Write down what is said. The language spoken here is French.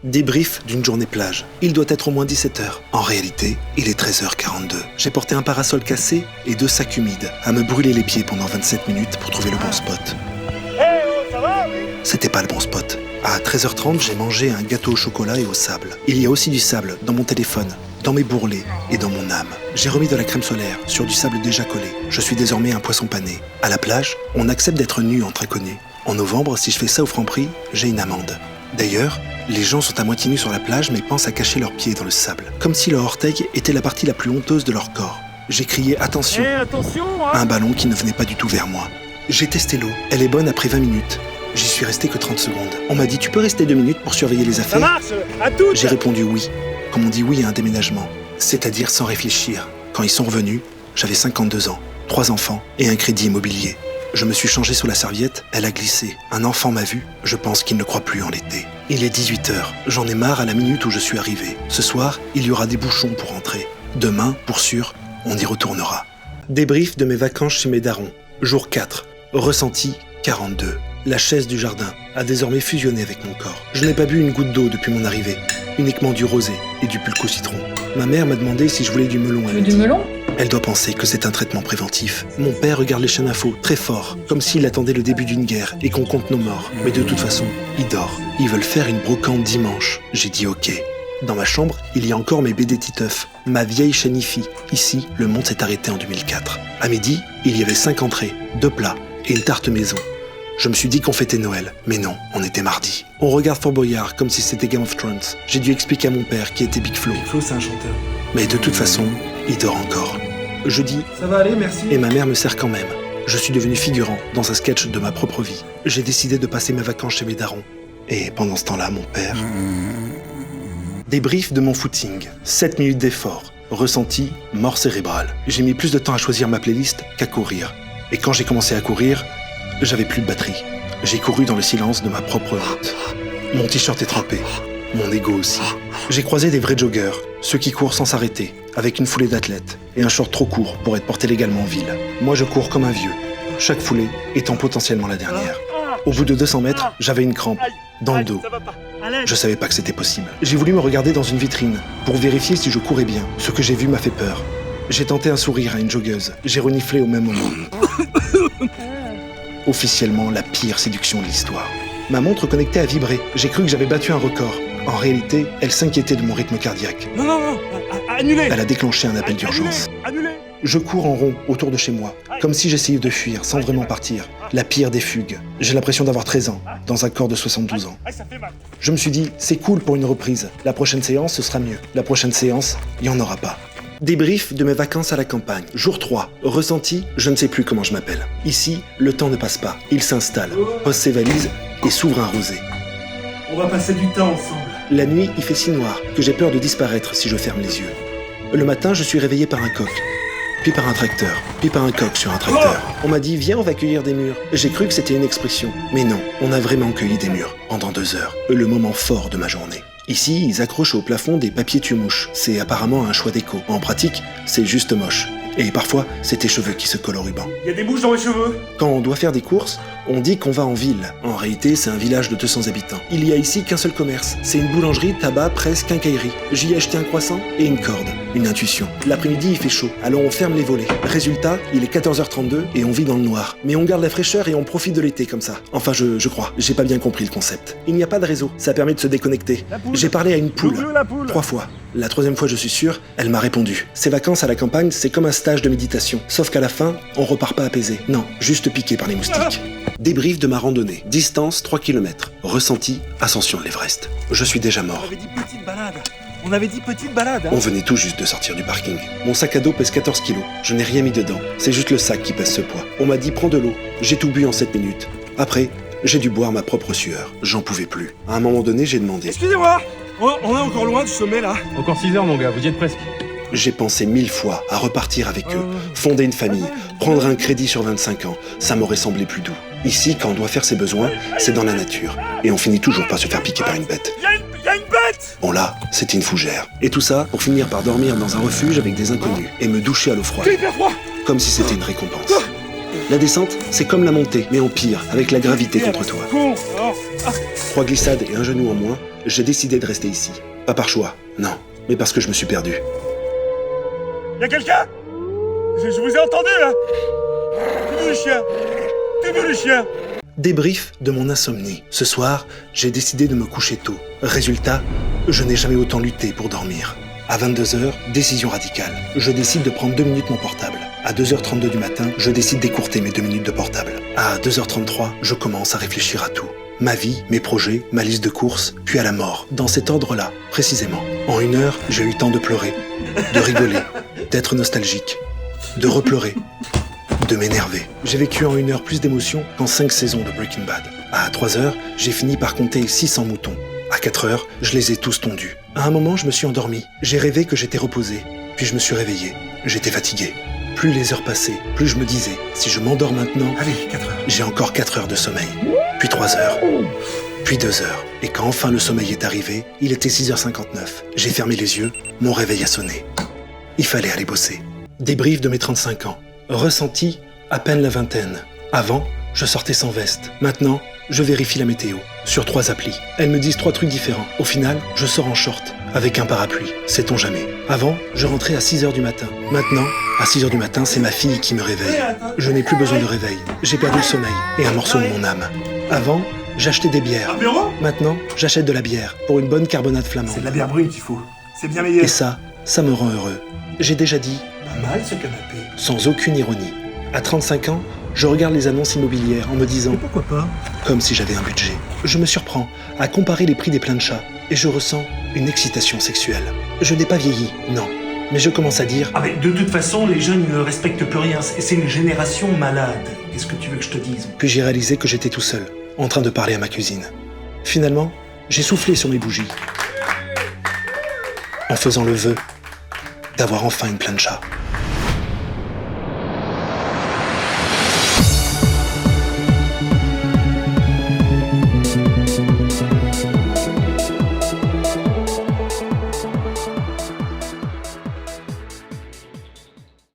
Débrief d'une journée plage. Il doit être au moins 17h. En réalité, il est 13h42. J'ai porté un parasol cassé et 2 sacs humides à me brûler les pieds pendant 27 minutes pour trouver le bon spot. Ça va, oui. C'était pas le bon spot. À 13h30, j'ai mangé un gâteau au chocolat et au sable. Il y a aussi du sable dans mon téléphone, dans mes bourrelets et dans mon âme. J'ai remis de la crème solaire sur du sable déjà collé. Je suis désormais un poisson pané. À la plage, on accepte d'être nu entre inconnus. En novembre, si je fais ça au Franprix, j'ai une amende. D'ailleurs, les gens sont à moitié nus sur la plage mais pensent à cacher leurs pieds dans le sable, comme si leur orteil était la partie la plus honteuse de leur corps. J'ai crié « Attention !» à un ballon qui ne venait pas du tout vers moi. J'ai testé l'eau, elle est bonne après 20 minutes. J'y suis resté que 30 secondes. On m'a dit « Tu peux rester 2 minutes pour surveiller les affaires ?» Ça marche, à toutes. J'ai répondu oui, comme on dit oui à un déménagement, c'est-à-dire sans réfléchir. Quand ils sont revenus, j'avais 52 ans, 3 enfants et un crédit immobilier. Je me suis changé sous la serviette, elle a glissé. Un enfant m'a vu, je pense qu'il ne croit plus en l'été. Il est 18h, j'en ai marre à la minute où je suis arrivé. Ce soir, il y aura des bouchons pour rentrer. Demain, pour sûr, on y retournera. Débrief de mes vacances chez mes darons. Jour 4, ressenti 42. La chaise du jardin a désormais fusionné avec mon corps. Je n'ai pas bu une goutte d'eau depuis mon arrivée, uniquement du rosé et du pulco citron. Ma mère m'a demandé si je voulais du melon à midi. Du melon ? Elle doit penser que c'est un traitement préventif. Mon père regarde les chaînes infos très fort, comme s'il attendait le début d'une guerre et qu'on compte nos morts. Mais de toute façon, il dort. Ils veulent faire une brocante dimanche. J'ai dit ok. Dans ma chambre, il y a encore mes BD Titeuf, ma vieille chaîne IFI. Ici, le monde s'est arrêté en 2004. À midi, il y avait 5 entrées, 2 plats et une tarte maison. Je me suis dit qu'on fêtait Noël, mais non, on était mardi. On regarde Fort Boyard comme si c'était Game of Thrones. J'ai dû expliquer à mon père qui était Big Flo. Big Flo, c'est un chanteur. Mais de toute façon, il dort encore. Jeudi, Ça va aller, merci. et ma mère me sert quand même. Je suis devenu figurant dans un sketch de ma propre vie. J'ai décidé de passer mes vacances chez mes darons. Et pendant ce temps-là, mon père... Débrief de mon footing. 7 minutes d'effort. Ressenti, mort cérébrale. J'ai mis plus de temps à choisir ma playlist qu'à courir. Et quand j'ai commencé à courir, j'avais plus de batterie. J'ai couru dans le silence de ma propre route. Mon t-shirt est trempé. Mon ego aussi. J'ai croisé des vrais joggers, ceux qui courent sans s'arrêter, avec une foulée d'athlètes et un short trop court pour être porté légalement en ville. Moi, je cours comme un vieux, chaque foulée étant potentiellement la dernière. Au bout de 200 mètres, j'avais une crampe, dans le dos. Ça va pas. Allez. Je savais pas que c'était possible. J'ai voulu me regarder dans une vitrine pour vérifier si je courais bien. Ce que j'ai vu m'a fait peur. J'ai tenté un sourire à une joggeuse. J'ai reniflé au même moment. Officiellement, la pire séduction de l'histoire. Ma montre connectée a vibré. J'ai cru que j'avais battu un record. En réalité, elle s'inquiétait de mon rythme cardiaque. Non, annulez. Elle a déclenché un appel d'urgence. Annulez. Je cours en rond autour de chez moi, comme si j'essayais de fuir sans vraiment partir. La pire des fugues. J'ai l'impression d'avoir 13 ans, dans un corps de 72 ans. Ça fait mal. Je me suis dit, c'est cool pour une reprise. La prochaine séance, ce sera mieux. La prochaine séance, il n'y en aura pas. Débrief de mes vacances à la campagne. Jour 3. Ressenti, je ne sais plus comment je m'appelle. Ici, le temps ne passe pas. Il s'installe, pose ses valises et s'ouvre un rosé. On va passer du temps ensemble. La nuit, il fait si noir que j'ai peur de disparaître si je ferme les yeux. Le matin, je suis réveillé par un coq, puis par un tracteur, puis par un coq sur un tracteur. On m'a dit « Viens, on va cueillir des mûres ». J'ai cru que c'était une expression. Mais non, on a vraiment cueilli des mûres pendant 2 heures. Le moment fort de ma journée. Ici, ils accrochent au plafond des papiers tue-mouches. C'est apparemment un choix déco. En pratique, c'est juste moche. Et parfois, c'est tes cheveux qui se collent au ruban. Il y a des bouches dans mes cheveux. Quand on doit faire des courses, on dit qu'on va en ville. En réalité, c'est un village de 200 habitants. Il y a ici qu'un seul commerce. C'est une boulangerie, tabac, presse, quincaillerie. J'y ai acheté un croissant et une corde. Une intuition. L'après-midi, il fait chaud. Alors on ferme les volets. Résultat, il est 14h32 et on vit dans le noir. Mais on garde la fraîcheur et on profite de l'été comme ça. Enfin, je crois. J'ai pas bien compris le concept. Il n'y a pas de réseau. Ça permet de se déconnecter. J'ai parlé à une poule. La poule. 3 fois. La 3e fois, je suis sûr, elle m'a répondu. Ces vacances à la campagne, c'est comme un stage de méditation. Sauf qu'à la fin, on repart pas apaisé. Non, juste piqué par les moustiques. Débrief de ma randonnée. Distance 3 km. Ressenti, ascension de l'Everest. Je suis déjà mort. On avait dit petite balade. On venait tout juste de sortir du parking. Mon sac à dos pèse 14 kilos. Je n'ai rien mis dedans. C'est juste le sac qui pèse ce poids. On m'a dit prends de l'eau. J'ai tout bu en 7 minutes. Après, j'ai dû boire ma propre sueur. J'en pouvais plus. À un moment donné, j'ai demandé. Excusez-moi. On est encore loin du sommet là. Encore 6 heures, mon gars, vous y êtes presque. J'ai pensé 1000 fois à repartir avec eux, fonder une famille, prendre un crédit sur 25 ans. Ça m'aurait semblé plus doux. Ici, quand on doit faire ses besoins, c'est dans la nature. Et on finit toujours par se faire piquer par une bête. Y a une bête. Bon là, c'était une fougère. Et tout ça pour finir par dormir dans un refuge avec des inconnus et me doucher à l'eau froide. C'est hyper froid. Comme si c'était une récompense. La descente, c'est comme la montée, mais en pire, avec la gravité contre toi. 3 glissades et un genou en moins, j'ai décidé de rester ici. Pas par choix, non, mais parce que je me suis perdu. Y'a quelqu'un? Je vous ai entendu, là. Tu veux le chien? Tu veux le chien? Débrief de mon insomnie. Ce soir, j'ai décidé de me coucher tôt. Résultat, je n'ai jamais autant lutté pour dormir. À 22h, décision radicale. Je décide de prendre 2 minutes mon portable. À 2h32 du matin, je décide d'écourter mes 2 minutes de portable. À 2h33, je commence à réfléchir à tout. Ma vie, mes projets, ma liste de courses, puis à la mort. Dans cet ordre-là, précisément. En 1 heure, j'ai eu le temps de pleurer, de rigoler, d'être nostalgique, de repleurer, de m'énerver. J'ai vécu en 1 heure plus d'émotions qu'en 5 saisons de Breaking Bad. À 3h, j'ai fini par compter 600 moutons. À 4h, je les ai tous tondus. À un moment, je me suis endormi. J'ai rêvé que j'étais reposé. Puis je me suis réveillé. J'étais fatigué. Plus les heures passaient, plus je me disais, si je m'endors maintenant, Allez, 4 heures. j'ai encore 4 heures de sommeil. Puis 3 heures. Puis 2 heures. Et quand enfin le sommeil est arrivé, il était 6h59. J'ai fermé les yeux, mon réveil a sonné. Il fallait aller bosser. Débrief de mes 35 ans. Ressenti à peine la vingtaine. Avant, je sortais sans veste. Maintenant, je vérifie la météo sur 3 applis. Elles me disent 3 trucs différents. Au final, je sors en short, avec un parapluie. Sait-on jamais. Avant, je rentrais à 6h du matin. Maintenant, à 6h du matin, c'est ma fille qui me réveille. Je n'ai plus besoin de réveil. J'ai perdu le sommeil et un morceau de mon âme. Avant, j'achetais des bières. Apéro? Maintenant, j'achète de la bière pour une bonne carbonade flamande. C'est de la bière brune qu'il faut. C'est bien meilleur. Et ça me rend heureux. J'ai déjà dit, Pas mal ce canapé. sans aucune ironie. À 35 ans, je regarde les annonces immobilières en me disant, Pourquoi pas? comme si j'avais un budget. Je me surprends à comparer les prix des pleins de chats et je ressens une excitation sexuelle. Je n'ai pas vieilli, non. Mais je commence à dire, Ah mais de toute façon, les jeunes ne respectent plus rien. C'est une génération malade. Qu'est-ce que tu veux que je te dise? puis j'ai réalisé que j'étais tout seul, en train de parler à ma cuisine. Finalement, j'ai soufflé sur mes bougies, en faisant le vœu d'avoir enfin une pleine chat.